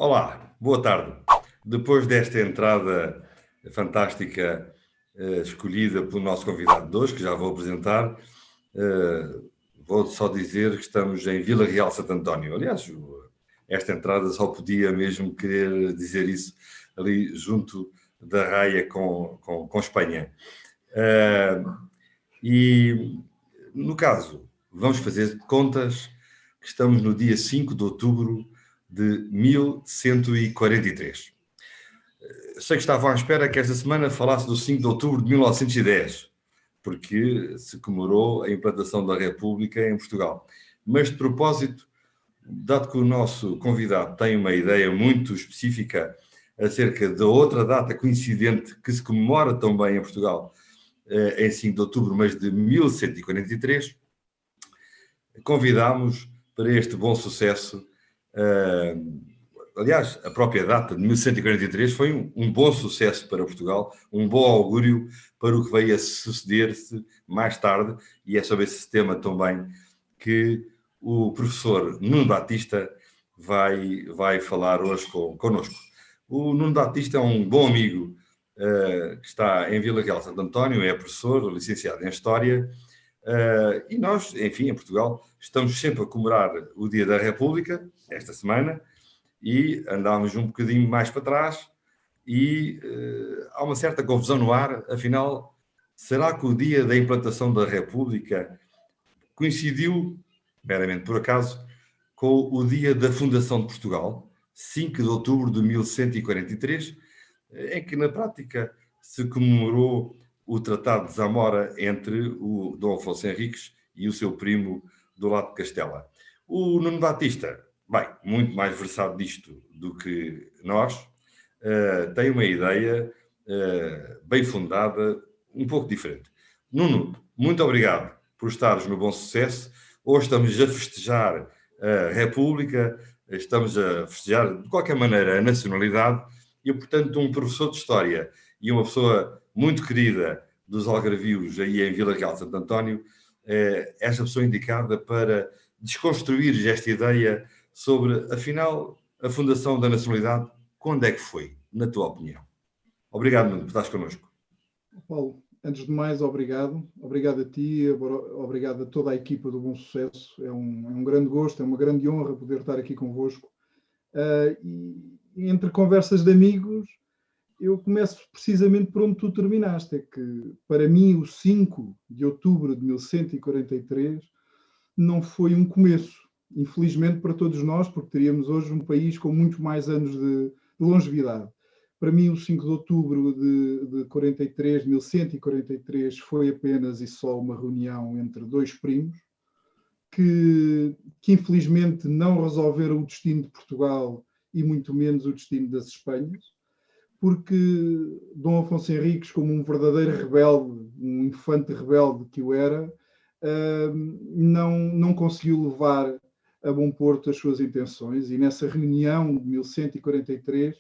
Olá, boa tarde. Depois desta entrada fantástica, escolhida pelo nosso convidado de hoje, que já vou apresentar, vou só dizer que estamos em Vila Real Santo António. Aliás, esta entrada só podia mesmo querer dizer isso ali junto da raia com Espanha. E, no caso, vamos fazer contas que estamos no dia 5 de outubro de 1143. Sei que estavam à espera que esta semana falasse do 5 de outubro de 1910, porque se comemorou a implantação da República em Portugal. Mas, de propósito, dado que o nosso convidado tem uma ideia muito específica acerca da outra data coincidente que se comemora também em Portugal, em 5 de outubro, mas de 1143, convidámos para este bom sucesso. Aliás, a própria data de 1143 foi um bom sucesso para Portugal, um bom augúrio para o que veio a suceder-se mais tarde, e é sobre esse tema também que o professor Nuno Batista vai falar hoje connosco. O Nuno Batista é um bom amigo que está em Vila Real Santo António, é professor, licenciado em História, e nós, enfim, em Portugal, estamos sempre a comemorar o Dia da República, esta semana, e andámos um bocadinho mais para trás e há uma certa confusão no ar. Afinal, será que o dia da implantação da República coincidiu, meramente por acaso, com o dia da fundação de Portugal, 5 de outubro de 1143, em que, na prática, se comemorou o Tratado de Zamora entre o Dom Afonso Henriques e o seu primo do lado de Castela. O Nuno Batista, bem, muito mais versado disto do que nós, tem uma ideia bem fundada, um pouco diferente. Nuno, muito obrigado por estares no Bom Sucesso. Hoje estamos a festejar a República, estamos a festejar, de qualquer maneira, a nacionalidade, e, portanto, um professor de História e uma pessoa muito querida dos algarvios aí em Vila Real de Santo António, esta pessoa indicada para desconstruir esta ideia sobre, afinal, a fundação da nacionalidade, quando é que foi, na tua opinião? Obrigado, Nuno, por estares connosco. Paulo, antes de mais, obrigado. Obrigado a ti, obrigado a toda a equipa do Bom Sucesso. É um grande gosto, é uma grande honra poder estar aqui convosco. E entre conversas de amigos, eu começo precisamente por onde tu terminaste. É que, para mim, o 5 de outubro de 1143 não foi um começo. Infelizmente para todos nós, porque teríamos hoje um país com muito mais anos de longevidade. Para mim, o 5 de outubro de 43, 1143, foi apenas e só uma reunião entre dois primos que infelizmente não resolveram o destino de Portugal e muito menos o destino das Espanhas, porque Dom Afonso Henriques, como um verdadeiro rebelde, um infante rebelde que o era, não conseguiu levar a bom porto as suas intenções, e nessa reunião de 1143,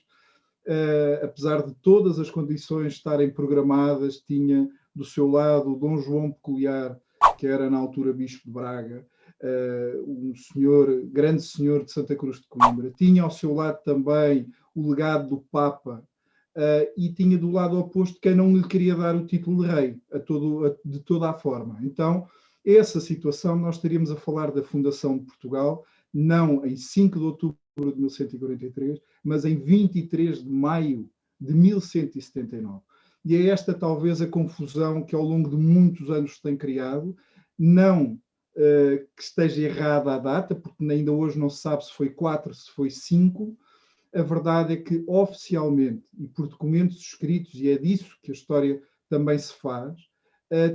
apesar de todas as condições estarem programadas, tinha do seu lado o Dom João Peculiar, que era na altura Bispo de Braga, um senhor, grande senhor de Santa Cruz de Coimbra. Tinha ao seu lado também o legado do Papa, e tinha do lado oposto quem não lhe queria dar o título de rei, de toda a forma. Então, essa situação, nós estaríamos a falar da fundação de Portugal, não em 5 de outubro de 1143, mas em 23 de maio de 1179. E é esta talvez a confusão que ao longo de muitos anos se tem criado, não que esteja errada a data, porque ainda hoje não se sabe se foi 4, se foi 5. A verdade é que oficialmente, e por documentos escritos, e é disso que a história também se faz,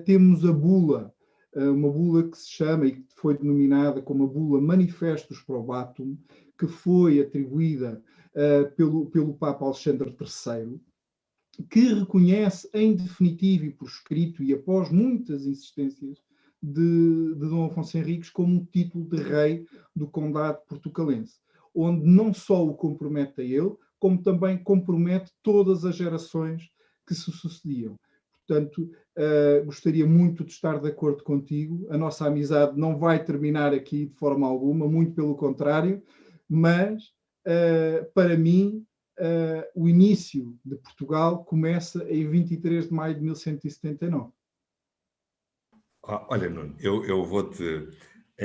temos a bula, uma bula que se chama e que foi denominada como a bula Manifestus Probatum, que foi atribuída pelo Papa Alexandre III, que reconhece em definitivo e por escrito, e após muitas insistências de Dom Afonso Henriques, como um título de rei do Condado Portucalense, onde não só o compromete a ele, como também compromete todas as gerações que se sucediam. Portanto, gostaria muito de estar de acordo contigo. A nossa amizade não vai terminar aqui de forma alguma, muito pelo contrário, mas para mim, o início de Portugal começa em 23 de maio de 1179. Olha, Nuno, eu vou-te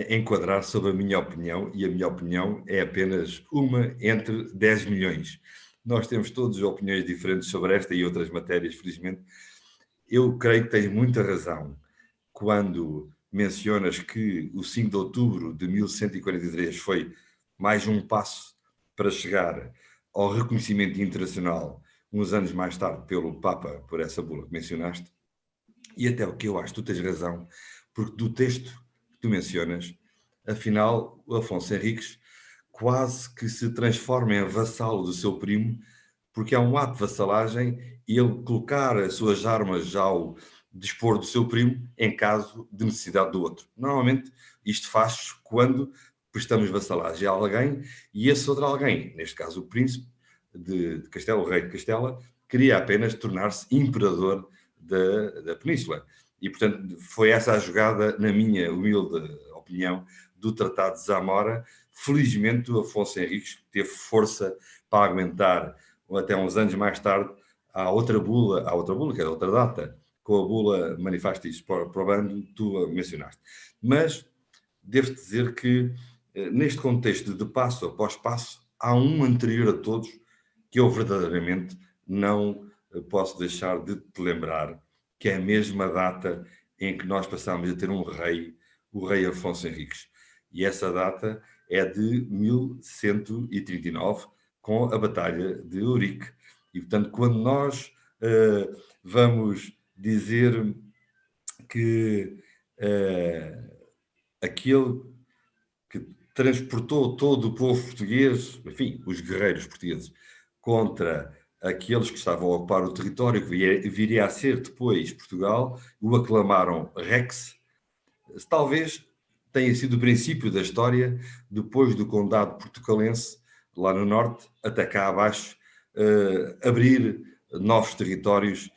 enquadrar sobre a minha opinião, e a minha opinião é apenas uma entre 10 milhões. Nós temos todas opiniões diferentes sobre esta e outras matérias, felizmente. Eu creio que tens muita razão quando mencionas que o 5 de outubro de 1143 foi mais um passo para chegar ao reconhecimento internacional, uns anos mais tarde, pelo Papa, por essa bula que mencionaste. E até o que eu acho, tu tens razão, porque do texto que tu mencionas, afinal, o Afonso Henriques quase que se transforma em vassalo do seu primo, porque há um ato de vassalagem e ele colocar as suas armas ao dispor do seu primo em caso de necessidade do outro. Normalmente isto faz quando prestamos vassalagem a alguém e esse outro alguém, neste caso o príncipe de Castela, o rei de Castela, queria apenas tornar-se imperador da Península. E, portanto, foi essa a jogada, na minha humilde opinião, do Tratado de Zamora. Felizmente, o Afonso Henriques teve força para aguentar, até uns anos mais tarde, há outra bula, que é outra data, com a bula Manifestis Probando, tu mencionaste. Mas devo dizer que, neste contexto de passo após passo, há um anterior a todos que eu verdadeiramente não posso deixar de te lembrar, que é a mesma data em que nós passámos a ter um rei, o rei Afonso Henriques. E essa data é de 1139, com a Batalha de Ourique. E, portanto, quando nós vamos dizer que aquele que transportou todo o povo português, enfim, os guerreiros portugueses, contra aqueles que estavam a ocupar o território que viria a ser depois Portugal, o aclamaram Rex. Talvez tenha sido o princípio da história, depois do condado portucalense, lá no norte, até cá abaixo, abrir novos territórios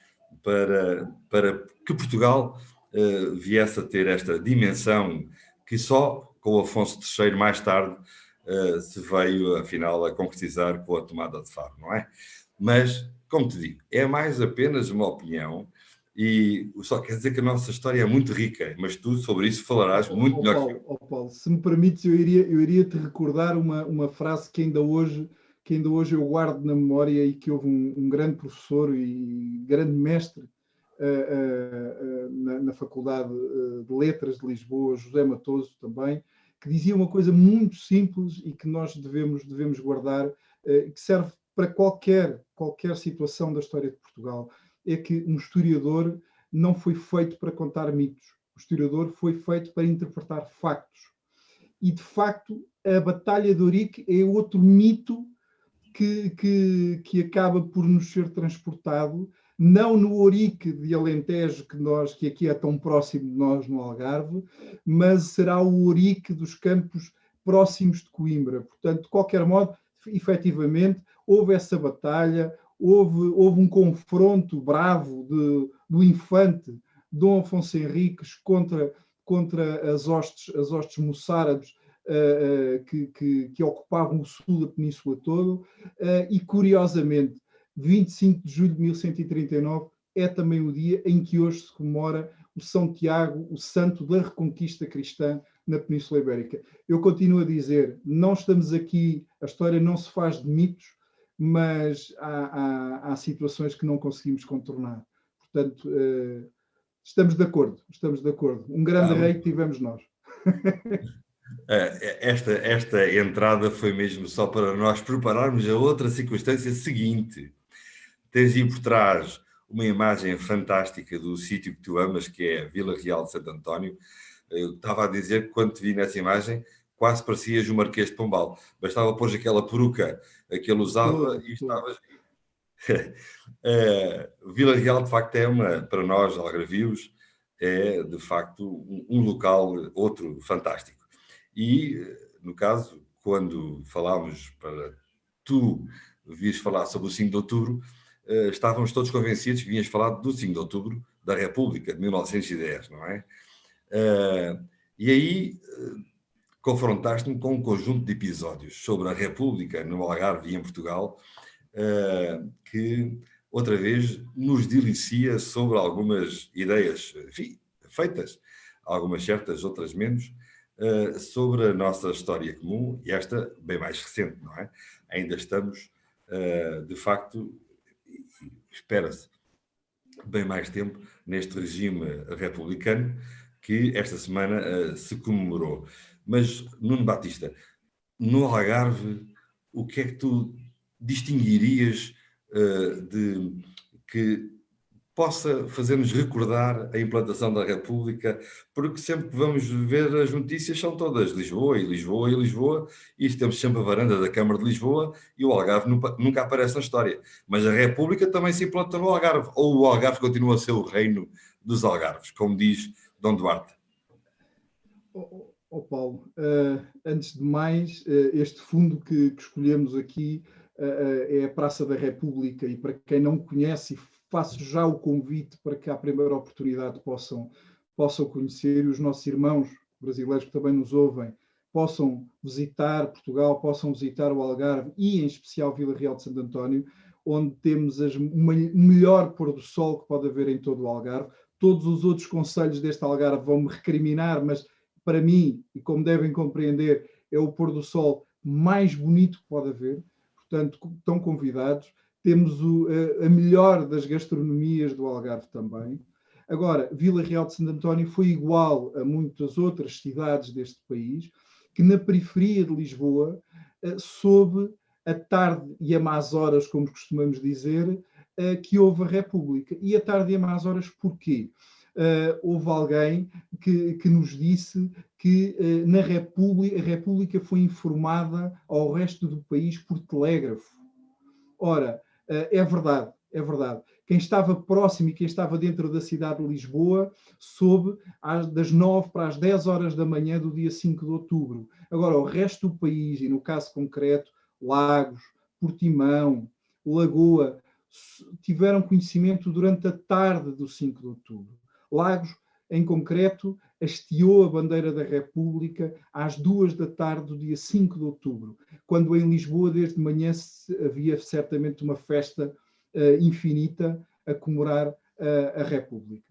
para que Portugal viesse a ter esta dimensão que só com o Afonso III mais tarde se veio, afinal, a concretizar com a tomada de Faro, não é? Mas, como te digo, é mais apenas uma opinião e só quer dizer que a nossa história é muito rica, mas tu sobre isso falarás muito melhor que eu. Paulo, se me permites, eu iria te recordar uma frase que ainda hoje eu guardo na memória e que houve um grande professor e grande mestre na Faculdade de Letras de Lisboa, José Matoso também, que dizia uma coisa muito simples e que nós devemos guardar, que serve para qualquer situação da história de Portugal, é que um historiador não foi feito para contar mitos. O historiador foi feito para interpretar factos. E, de facto, a Batalha de Ourique é outro mito que acaba por nos ser transportado, não no Ourique de Alentejo, que aqui é tão próximo de nós no Algarve, mas será o Ourique dos campos próximos de Coimbra. Portanto, de qualquer modo, efetivamente, houve essa batalha, houve um confronto bravo do infante Dom Afonso Henriques contra as hostes moçárabes que ocupavam o sul da península todo, e curiosamente 25 de julho de 1139 é também o dia em que hoje se comemora o São Tiago, o santo da reconquista cristã na Península Ibérica. Eu continuo a dizer, não estamos aqui, a história não se faz de mitos, mas há situações que não conseguimos contornar. Portanto, estamos de acordo. Um grande rei que tivemos nós. Esta entrada foi mesmo só para nós prepararmos a outra circunstância seguinte. Tens aí por trás uma imagem fantástica do sítio que tu amas, que é a Vila Real de Santo António. Eu estava a dizer que quando te vi nessa imagem, quase parecias o Marquês de Pombal. Bastava pôr aquela peruca que ele usava e estavas... Vila Real, de facto, para nós, algarvios, é, de facto, um local, outro, fantástico. E, no caso, quando falámos para tu vires falar sobre o 5 de outubro, estávamos todos convencidos que vinhas falar do 5 de outubro da República, de 1910, não é? E aí, confrontaste-me com um conjunto de episódios sobre a República no Algarve e em Portugal, que outra vez nos delicia sobre algumas ideias, enfim, feitas, algumas certas, outras menos, sobre a nossa história comum, e esta bem mais recente, não é? Ainda estamos, de facto, espera-se, bem mais tempo neste regime republicano que esta semana se comemorou. Mas, Nuno Batista, no Algarve, o que é que tu distinguirias de que possa fazer-nos recordar a implantação da República, porque sempre que vamos ver as notícias são todas Lisboa e Lisboa e Lisboa, e temos sempre a varanda da Câmara de Lisboa e o Algarve nunca aparece na história. Mas a República também se implanta no Algarve, ou o Algarve continua a ser o reino dos Algarves, como diz Dom Duarte. Paulo, antes de mais, este fundo que escolhemos aqui é a Praça da República, e para quem não conhece, faço já o convite para que à primeira oportunidade possam conhecer, e os nossos irmãos brasileiros que também nos ouvem possam visitar Portugal, possam visitar o Algarve e em especial Vila Real de Santo António, onde temos o melhor pôr do sol que pode haver em todo o Algarve. Todos os outros concelhos deste Algarve vão-me recriminar, mas para mim, e como devem compreender, é o pôr do sol mais bonito que pode haver. Portanto, estão convidados. Temos a melhor das gastronomias do Algarve também. Agora, Vila Real de Santo António foi igual a muitas outras cidades deste país, que na periferia de Lisboa, sob a tarde e a más horas, como costumamos dizer, que houve a República. E a tarde e a más horas porquê? Houve alguém que nos disse que a República foi informada ao resto do país por telégrafo. Ora, é verdade. Quem estava próximo e quem estava dentro da cidade de Lisboa soube das 9 para as 10 horas da manhã do dia 5 de outubro. Agora, o resto do país, e no caso concreto, Lagos, Portimão, Lagoa, tiveram conhecimento durante a tarde do 5 de outubro. Lagos, em concreto, hasteou a bandeira da República às 2 da tarde do dia 5 de outubro, quando em Lisboa, desde manhã, havia certamente uma festa infinita a comemorar a República.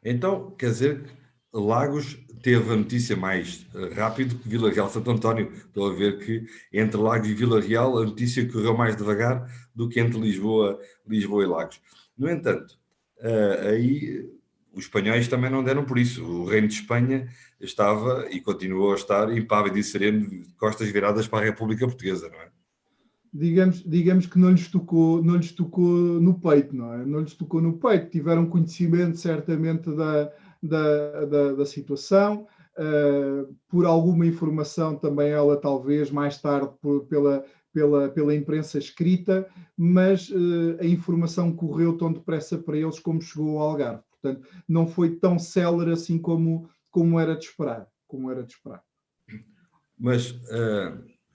Então, quer dizer que Lagos teve a notícia mais rápido que Vila Real de Santo António. Estou a ver que entre Lagos e Vila Real a notícia correu mais devagar do que entre Lisboa e Lagos. No entanto, aí os espanhóis também não deram por isso. O reino de Espanha estava e continuou a estar impávido e sereno, de costas viradas para a República Portuguesa, não é? Digamos que não lhes tocou no peito, não é? Não lhes tocou no peito. Tiveram conhecimento certamente da situação, por alguma informação também ela talvez mais tarde pela imprensa escrita, mas a informação correu tão depressa para eles como chegou ao Algarve. Portanto, não foi tão célere assim como era de esperar. Mas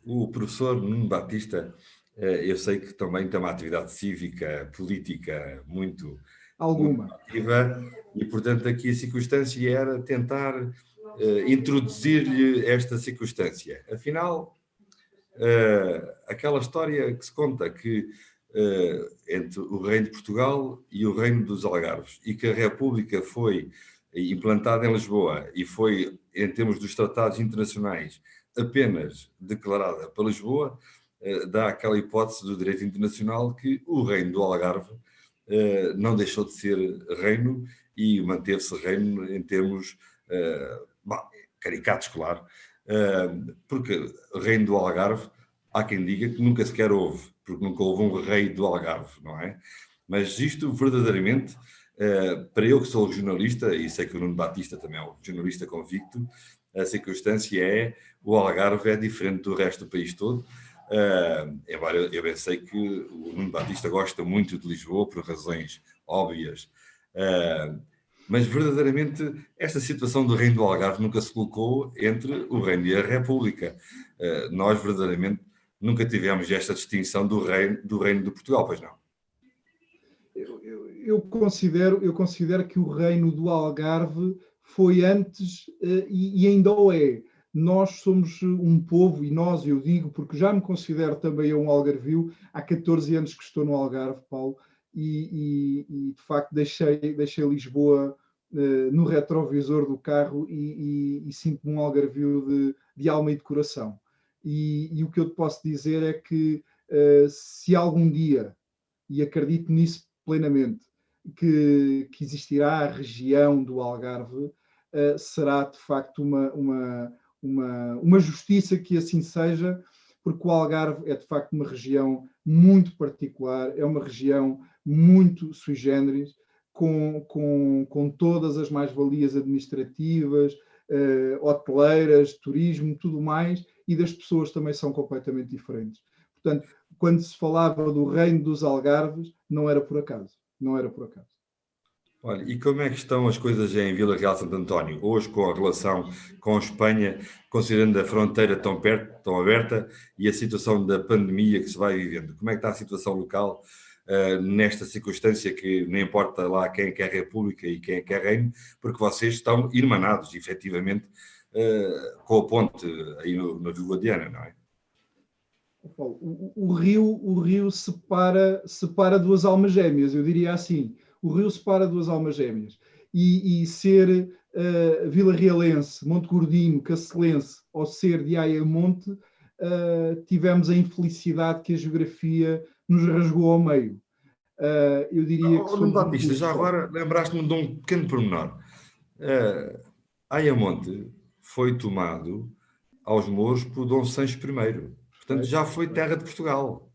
o professor Nuno Batista, eu sei que também tem uma atividade cívica, política muito ativa, e portanto aqui a circunstância era tentar introduzir-lhe esta circunstância. Afinal, aquela história que se conta que entre o Reino de Portugal e o Reino dos Algarves, e que a República foi implantada em Lisboa e foi, em termos dos tratados internacionais, apenas declarada para Lisboa, dá aquela hipótese do direito internacional que o Reino do Algarve não deixou de ser reino e manteve-se reino em termos caricatos, claro, porque o Reino do Algarve, há quem diga que nunca sequer houve, porque nunca houve um rei do Algarve, não é? Mas isto verdadeiramente, para eu que sou jornalista, e sei que o Nuno Batista também é um jornalista convicto, a circunstância é o Algarve é diferente do resto do país todo, embora eu bem sei que o Nuno Batista gosta muito de Lisboa por razões óbvias, mas verdadeiramente esta situação do Reino do Algarve nunca se colocou entre o Reino e a República. Nós verdadeiramente nunca tivemos esta distinção do Reino de Portugal, pois não? Eu considero que o Reino do Algarve foi antes e ainda o é. Nós somos um povo, e nós, eu digo, porque já me considero também um algarvio, há 14 anos que estou no Algarve, Paulo, e de facto deixei Lisboa no retrovisor do carro e sinto-me um algarvio de alma e de coração. E o que eu te posso dizer é que se algum dia, e acredito nisso plenamente, que existirá a região do Algarve, será de facto uma justiça que assim seja, porque o Algarve é de facto uma região muito particular, é uma região muito sui generis, com todas as mais-valias administrativas, hoteleiras, turismo, tudo mais, e das pessoas também são completamente diferentes. Portanto, quando se falava do reino dos Algarves, não era por acaso. Não era por acaso. Olha, e como é que estão as coisas em Vila Real de Santo António, hoje com a relação com a Espanha, considerando a fronteira tão perto, tão aberta, e a situação da pandemia que se vai vivendo? Como é que está a situação local nesta circunstância que não importa lá quem quer república e quem quer reino, porque vocês estão irmanados, efetivamente, com a ponte aí no Rio Guadiana, não é? O rio separa duas almas gêmeas, eu diria assim. O rio separa duas almas gêmeas. E ser vilarrealense, montegordino, cacelense, ou ser de Ayamonte, tivemos a infelicidade que a geografia nos rasgou ao meio. Eu diria que Nuno somos um Batista, clube já só. agora lembraste-me de um pequeno pormenor. Ayamonte foi tomado aos mouros por Dom Sancho I. Portanto, já foi terra de Portugal.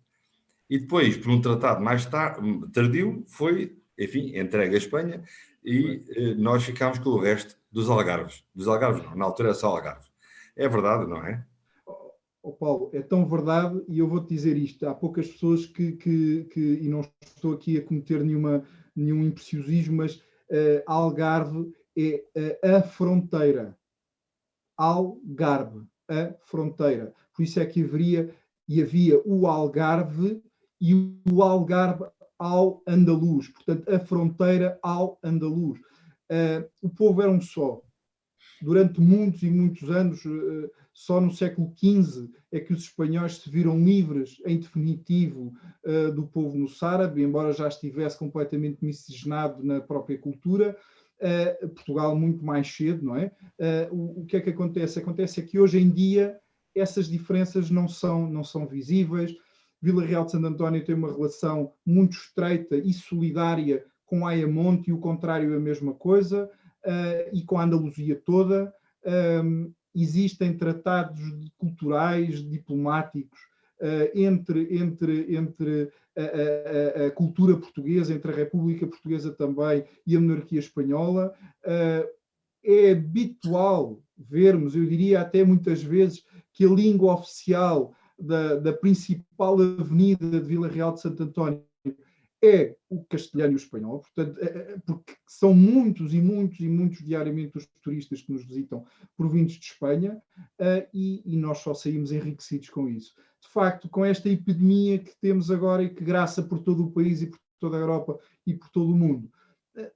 E depois, por um tratado mais tardio, foi, enfim, entregue à Espanha e nós ficámos com o resto dos Algarves. Dos Algarves não, na altura era só Algarve. É verdade, não é? Oh, Paulo, é tão verdade, e eu vou-te dizer isto, há poucas pessoas e não estou aqui a cometer nenhum impreciosismo, mas Algarve é a fronteira. Algarve, a fronteira. Por isso é que havia o Algarve e o Algarve ao andaluz, portanto, a fronteira ao andaluz. O povo era um só. Durante muitos e muitos anos, só no século XV é que os espanhóis se viram livres, em definitivo, do povo moçárabe, embora já estivesse completamente miscigenado na própria cultura. Portugal muito mais cedo, não é? O que é que acontece? Acontece é que hoje em dia essas diferenças não são visíveis. Vila Real de Santo António tem uma relação muito estreita e solidária com Ayamonte e o contrário é a mesma coisa. E com a Andaluzia toda. Existem tratados culturais, diplomáticos, entre a cultura portuguesa, entre a República Portuguesa também e a monarquia espanhola. É habitual vermos, eu diria até muitas vezes, que a língua oficial da principal avenida de Vila Real de Santo António é o castelhano e o espanhol, portanto, porque são muitos e muitos e muitos diariamente os turistas que nos visitam provindos de Espanha, e nós só saímos enriquecidos com isso. De facto, com esta epidemia que temos agora e que graça por todo o país e por toda a Europa e por todo o mundo,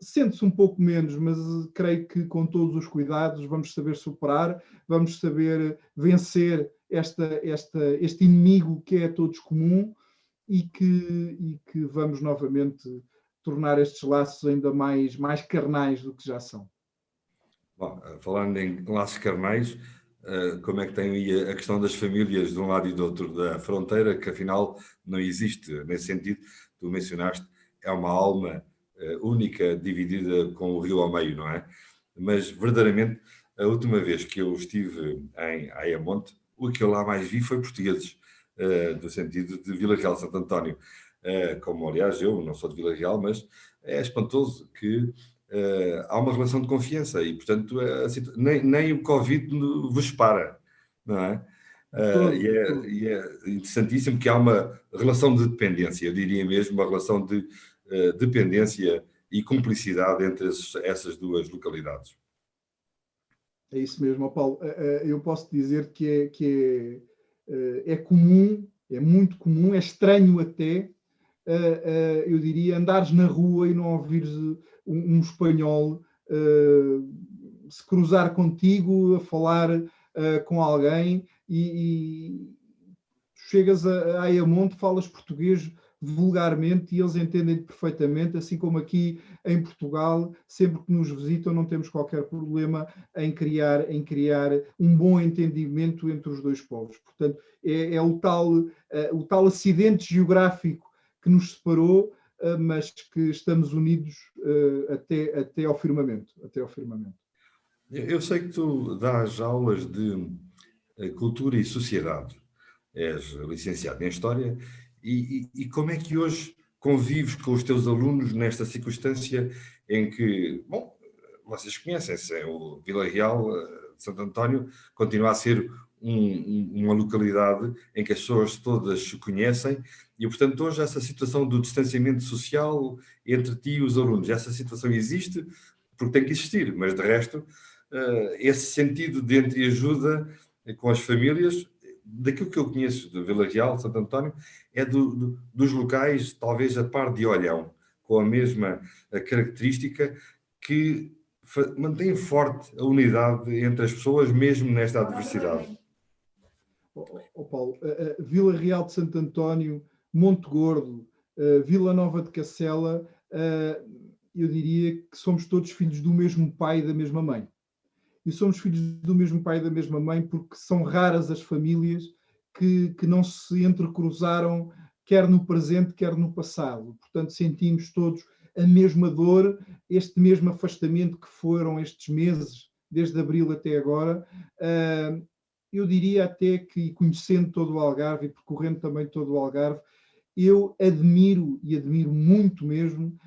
sente-se um pouco menos, mas creio que com todos os cuidados vamos saber superar, vamos saber vencer este inimigo que é a todos comum, e que vamos novamente tornar estes laços ainda mais carnais do que já são. Bom, falando em laços carnais, como é que tem aí a questão das famílias de um lado e do outro da fronteira, que afinal não existe nesse sentido, tu mencionaste, é uma alma única, dividida com o rio ao meio, não é? Mas verdadeiramente, a última vez que eu estive em Ayamonte, o que eu lá mais vi foi portugueses, do sentido de Vila Real de Santo António. Como, aliás, eu não sou de Vila Real, mas é espantoso que há uma relação de confiança e, portanto, nem o Covid vos para, não é? E é interessantíssimo que há uma relação de dependência, eu diria mesmo uma relação de dependência e cumplicidade entre essas duas localidades. É isso mesmo, Paulo. Eu posso dizer que é comum, é muito comum, é estranho até, eu diria, andares na rua e não ouvires um espanhol se cruzar contigo, a falar com alguém e chegas a Ayamonte, falas português vulgarmente e eles entendem perfeitamente, assim como aqui em Portugal, sempre que nos visitam, não temos qualquer problema em criar um bom entendimento entre os dois povos. Portanto, é o tal acidente geográfico que nos separou, mas que estamos unidos até ao firmamento. Eu sei que tu dás aulas de cultura e sociedade. És licenciado em História e como é que hoje convives com os teus alunos nesta circunstância em que, bom, vocês conhecem-se, o Vila Real de Santo António continua a ser uma localidade em que as pessoas todas se conhecem e, portanto, hoje essa situação do distanciamento social entre ti e os alunos, essa situação existe porque tem que existir, mas de resto, esse sentido de entreajuda com as famílias, daquilo que eu conheço de Vila Real, de Santo António, é dos locais, talvez a par de Olhão, com a mesma característica que mantém forte a unidade entre as pessoas, mesmo nesta adversidade. Paulo, Vila Real de Santo António, Monte Gordo, Vila Nova de Cacela, eu diria que somos todos filhos do mesmo pai e da mesma mãe. E somos filhos do mesmo pai e da mesma mãe porque são raras as famílias que não se entrecruzaram, quer no presente, quer no passado. Portanto, sentimos todos a mesma dor, este mesmo afastamento que foram estes meses, desde abril até agora. Eu diria até que, conhecendo todo o Algarve e percorrendo também todo o Algarve, eu admiro, e admiro muito mesmo,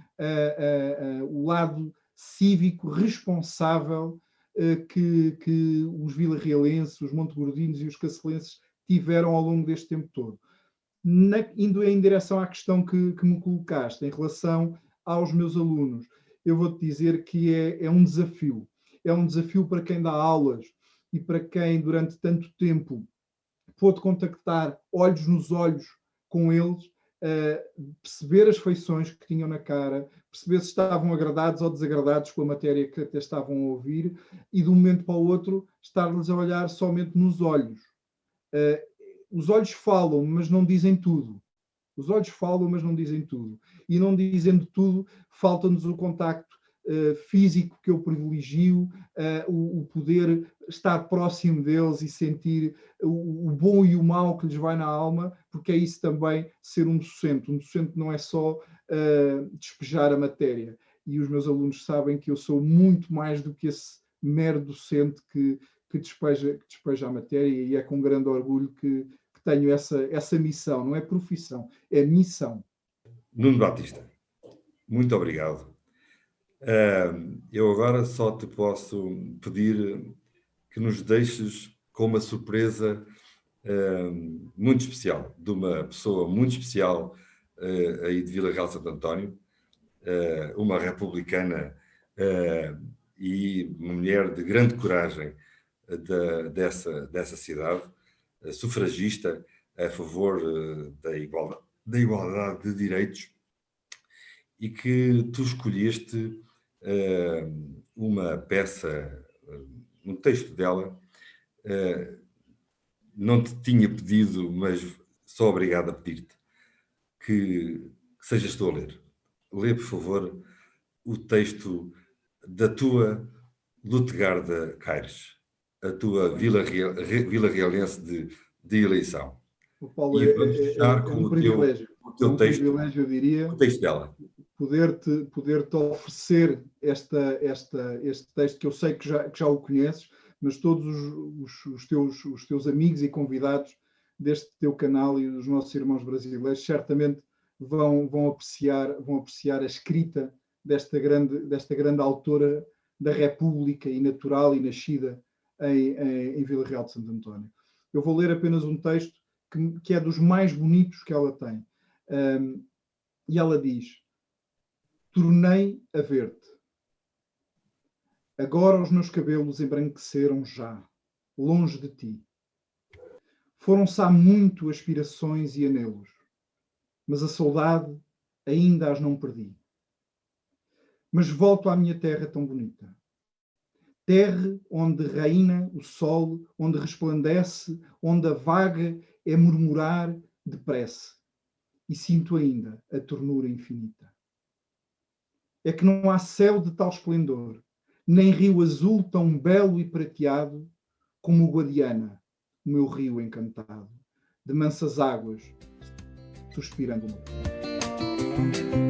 o lado cívico responsável que os vilarrealenses, os montegordinos e os cacelenses tiveram ao longo deste tempo todo. Indo em direção à questão que me colocaste, em relação aos meus alunos, eu vou-te dizer que é um desafio. É um desafio para quem dá aulas e para quem durante tanto tempo pôde contactar olhos nos olhos com eles, perceber as feições que tinham na cara, perceber se estavam agradados ou desagradados com a matéria que até estavam a ouvir e de um momento para o outro estar-lhes a olhar somente nos olhos. Os olhos falam, mas não dizem tudo. Os olhos falam, mas não dizem tudo. E não dizendo tudo, falta-nos o contacto físico que eu privilegio, o poder estar próximo deles e sentir o bom e o mau que lhes vai na alma, porque é isso também ser um docente. Um docente não é só despejar a matéria. E os meus alunos sabem que eu sou muito mais do que esse mero docente que despeja a matéria, e é com grande orgulho que tenho essa missão. Não é profissão, é missão. Nuno Batista, muito obrigado. Eu agora só te posso pedir que nos deixes com uma surpresa muito especial, de uma pessoa muito especial aí de Vila Real de Santo António, uma republicana e uma mulher de grande coragem dessa cidade, sufragista a favor da igualdade de direitos, e que tu escolheste uma peça, um texto dela, não te tinha pedido, mas sou obrigado a pedir-te que sejas tu a ler. Lê, por favor, o texto da tua Lutegarda Caires, a tua Vila Realense de eleição. O Paulo, E vamos fechar com um privilégio. o teu texto, privilégio, eu diria, o texto dela. Poder-te oferecer este texto, que eu sei que já o conheces, mas todos os teus amigos e convidados deste teu canal e os nossos irmãos brasileiros certamente vão apreciar a escrita desta grande autora da República e natural e nascida em Vila Real de Santo António. Eu vou ler apenas um texto que é dos mais bonitos que ela tem. E ela diz: tornei a ver-te. Agora os meus cabelos embranqueceram já, longe de ti. Foram-se há muito aspirações e anelos, mas a saudade ainda as não perdi. Mas volto à minha terra tão bonita. terra onde reina o sol, onde resplandece, onde a vaga é murmurar depressa. E sinto ainda a ternura infinita. É que não há céu de tal esplendor, nem rio azul tão belo e prateado como o Guadiana, o meu rio encantado, de mansas águas, suspirando o mar.